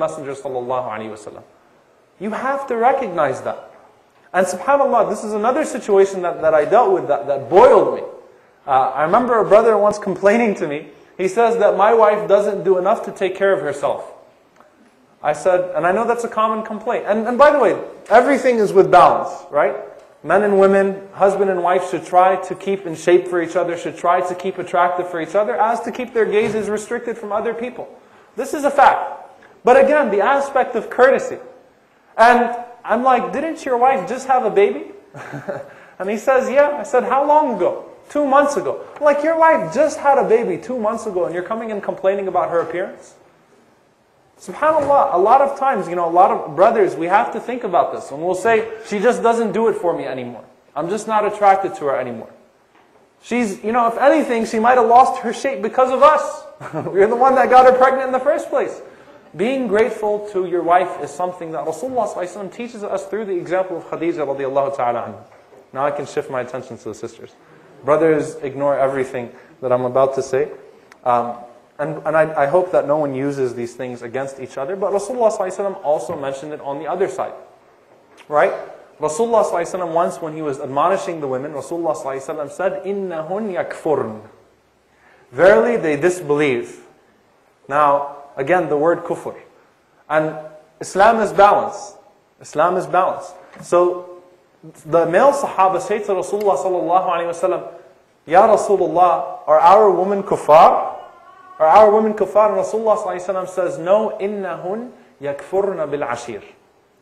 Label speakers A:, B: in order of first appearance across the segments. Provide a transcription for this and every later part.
A: Messenger sallallahu alaihi wasallam. You have to recognize that. And subhanAllah, this is another situation that I dealt with that boiled me. I remember a brother once complaining to me. He says that my wife doesn't do enough to take care of herself. I said, and I know that's a common complaint. And by the way, everything is with balance, right? Men and women, husband and wife should try to keep in shape for each other, should try to keep attractive for each other, as to keep their gazes restricted from other people. This is a fact. But again, the aspect of courtesy. And I'm like, didn't your wife just have a baby? And he says, yeah. I said, how long ago? 2 months ago. I'm like, your wife just had a baby 2 months ago and you're coming and complaining about her appearance? SubhanAllah, a lot of times, a lot of brothers, we have to think about this. And we'll say, she just doesn't do it for me anymore. I'm just not attracted to her anymore. She's, if anything, she might have lost her shape because of us. We're the one that got her pregnant in the first place. Being grateful to your wife is something that Rasulullah ﷺ teaches us through the example of Khadija radiallahu ta'ala anha. Now I can shift my attention to the sisters. Brothers, ignore everything that I'm about to say. And I hope that no one uses these things against each other. But Rasulullah ﷺ also mentioned it on the other side. Right? Rasulullah ﷺ once when he was admonishing the women, Rasulullah ﷺ said, إِنَّهُنْ يَكْفُرْنَ. Verily they disbelieve. Now, again, the word kufr. And Islam is balance. Islam is balance. So, the male Sahaba say to Rasulullah sallallahu alayhi wa sallam, Ya Rasulullah, are our women kuffar? Are our women kuffar? And Rasulullah sallallahu alayhi wa sallam says, no, innahun yakfurna bil ashir.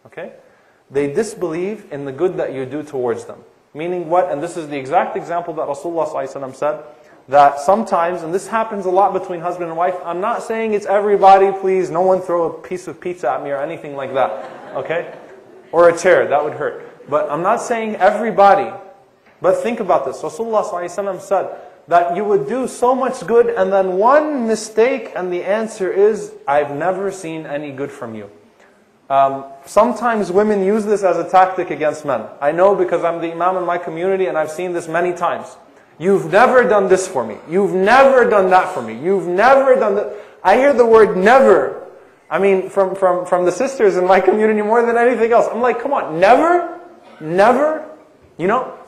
A: Okay? They disbelieve in the good that you do towards them. Meaning what? And this is the exact example that Rasulullah sallallahu alayhi wa sallam said, that sometimes, and this happens a lot between husband and wife, I'm not saying it's everybody, please, no one throw a piece of pizza at me or anything like that, okay? Or a chair, that would hurt. But I'm not saying everybody, but think about this. Rasulullah ﷺ said that you would do so much good and then one mistake and the answer is, I've never seen any good from you. Sometimes women use this as a tactic against men. I know because I'm the imam in my community and I've seen this many times. You've never done this for me. You've never done that for me. You've never done that. I hear the word never. I mean, from the sisters in my community more than anything else. I'm like, come on, never? Never?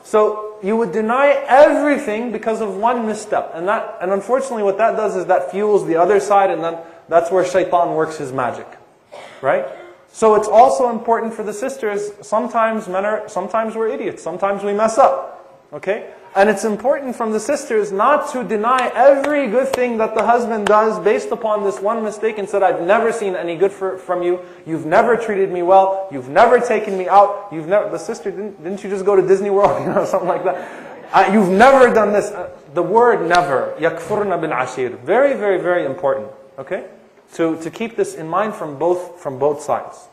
A: So you would deny everything because of one misstep. And unfortunately what that does is that fuels the other side and then that's where shaitan works his magic. Right? So it's also important for the sisters, sometimes we're idiots, sometimes we mess up. Okay? And it's important from the sisters not to deny every good thing that the husband does based upon this one mistake and said, I've never seen any good from you. You've never treated me well. You've never taken me out. The sister, didn't you just go to Disney World? Something like that. You've never done this. The word never, yakfurna bil ashir. Very, very, very important. Okay? To keep this in mind from both sides.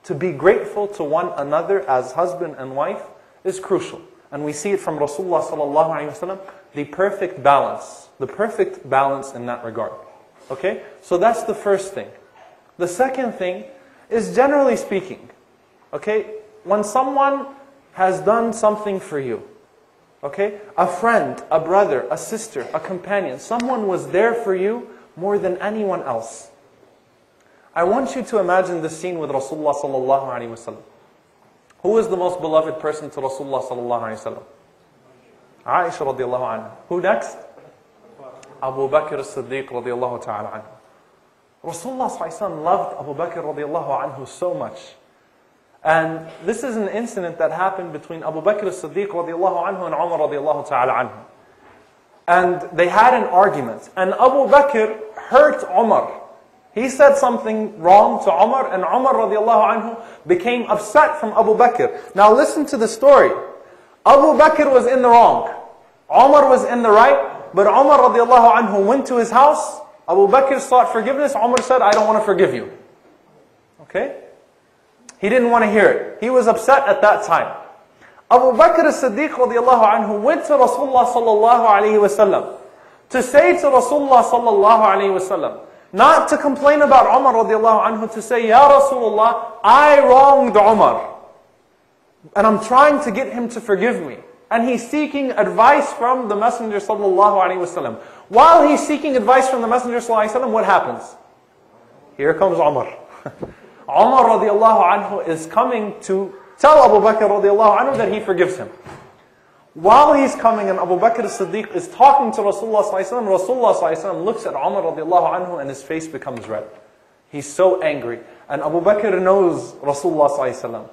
A: To be grateful to one another as husband and wife is crucial. And we see it from Rasulullah sallallahu alaihi wasallam, the perfect balance in that regard. Okay? So that's the first thing. The second thing is generally speaking, okay? When someone has done something for you, okay? A friend, a brother, a sister, a companion, someone was there for you more than anyone else. I want you to imagine this scene with Rasulullah sallallahu alaihi wasallam. Who is the most beloved person to Rasulullah sallallahu alayhi wa sallam? Aisha radiallahu anha. Who next? Abu Bakr as-Siddiq radiallahu ta'ala anhu. Rasulullah sallallahu alayhi wa sallam loved Abu Bakr radiallahu anhu so much. And this is an incident that happened between Abu Bakr as-Siddiq radiallahu anhu and Umar radiallahu ta'ala anhu. And they had an argument. And Abu Bakr hurt Umar. He said something wrong to Umar, and Umar radiallahu anhu became upset from Abu Bakr. Now listen to the story. Abu Bakr was in the wrong. Umar was in the right, but Umar radiallahu anhu went to his house. Abu Bakr sought forgiveness. Umar said, I don't want to forgive you. Okay? He didn't want to hear it. He was upset at that time. Abu Bakr as-Siddiq radiallahu anhu went to Rasulullah sallallahu alayhi wa sallam to say to Rasulullah sallallahu alayhi wa sallam, not to complain about Umar radiallahu anhu, to say, Ya Rasulullah, I wronged Umar. And I'm trying to get him to forgive me. And he's seeking advice from the Messenger sallallahu alaihi wasallam. While he's seeking advice from the Messenger sallallahu alaihi wasallam, what happens? Here comes Umar. Umar radiallahu anhu is coming to tell Abu Bakr radiallahu anhu that he forgives him. While he's coming and Abu Bakr as-Siddiq is talking to Rasulullah sallallahu alaihi wasallam, Rasulullah sallallahu alaihi wasallam looks at Umar radiallahu anhu and his face becomes red. He's so angry. And Abu Bakr knows Rasulullah sallallahu alaihi wasallam.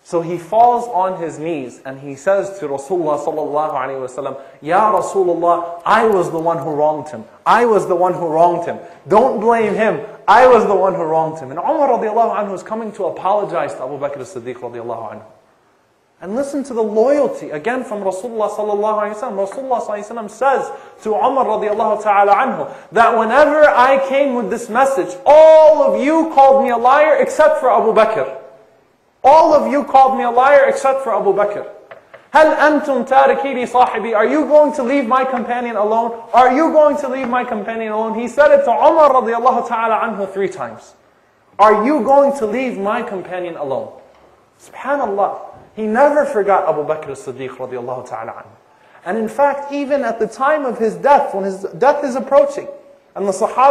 A: So he falls on his knees and he says to Rasulullah sallallahu alaihi wasallam, Ya Rasulullah, I was the one who wronged him. I was the one who wronged him. Don't blame him. I was the one who wronged him. And Umar radiallahu anhu is coming to apologize to Abu Bakr as-Siddiq radiallahu anhu. And listen to the loyalty, again from Rasulullah sallallahu alayhi wa sallam. Rasulullah sallallahu alayhi wa sallam says to Umar radiallahu ta'ala anhu, that whenever I came with this message, all of you called me a liar except for Abu Bakr. All of you called me a liar except for Abu Bakr. هَلْ أَنْتُمْ تَارِكِي لِي صَاحِبِي? Are you going to leave my companion alone? Are you going to leave my companion alone? He said it to Umar radiallahu ta'ala anhu 3 times. Are you going to leave my companion alone? Subhanallah. He never forgot Abu Bakr as-Siddiq radiallahu ta'ala anhu. And in fact, even at the time of his death, when his death is approaching, and the Sahaba